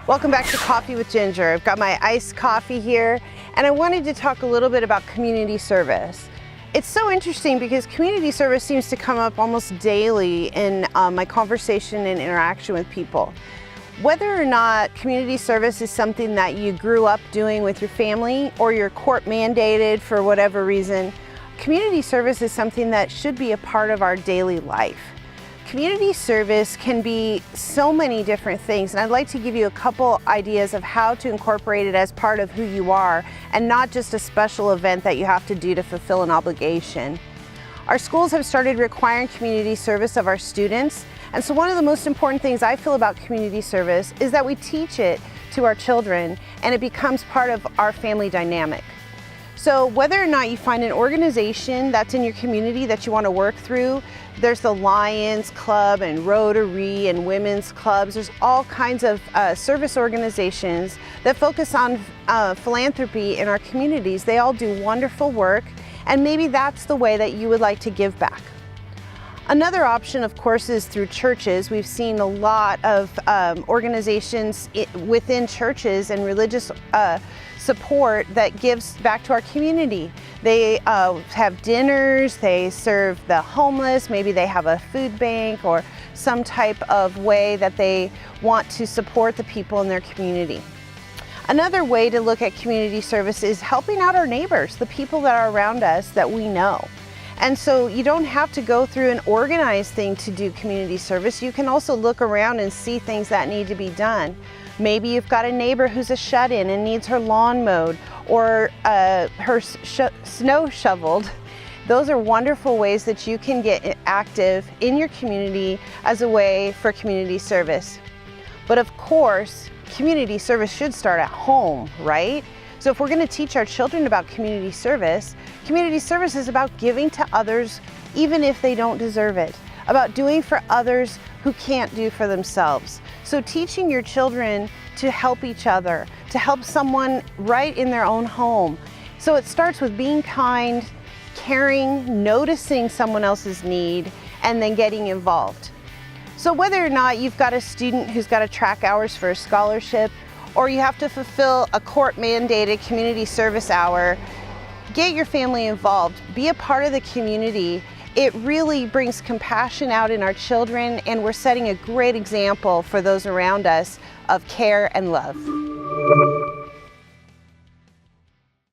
Welcome back to Coffee with Ginger. I've got my iced coffee here, and I wanted to talk a little bit about community service. It's so interesting because community service seems to come up almost daily in my conversation and interaction with people. Whether or not community service is something that you grew up doing with your family or you're court mandated for whatever reason, community service is something that should be a part of our daily life. Community service can be so many different things, and I'd like to give you a couple ideas of how to incorporate it as part of who you are and not just a special event that you have to do to fulfill an obligation. Our schools have started requiring community service of our students, and so one of the most important things I feel about community service is that we teach it to our children and it becomes part of our family dynamic. So whether or not you find an organization that's in your community that you want to work through, there's the Lions Club and Rotary and women's clubs. There's all kinds of service organizations that focus on philanthropy in our communities. They all do wonderful work, and maybe that's the way that you would like to give back. Another option, of course, is through churches. We've seen a lot of organizations within churches and religious support that gives back to our community. They have dinners, they serve the homeless, maybe they have a food bank or some type of way that they want to support the people in their community. Another way to look at community service is helping out our neighbors, the people that are around us that we know. And so you don't have to go through an organized thing to do community service. You can also look around and see things that need to be done. Maybe you've got a neighbor who's a shut-in and needs her lawn mowed or her snow shoveled. Those are wonderful ways that you can get active in your community as a way for community service. But of course, community service should start at home, right? So if we're going to teach our children about community service is about giving to others even if they don't deserve it, about doing for others who can't do for themselves. So teaching your children to help each other, to help someone right in their own home. So it starts with being kind, caring, noticing someone else's need, and then getting involved. So whether or not you've got a student who's got to track hours for a scholarship, or you have to fulfill a court-mandated community service hour, get your family involved, be a part of the community. It really brings compassion out in our children, and we're setting a great example for those around us of care and love.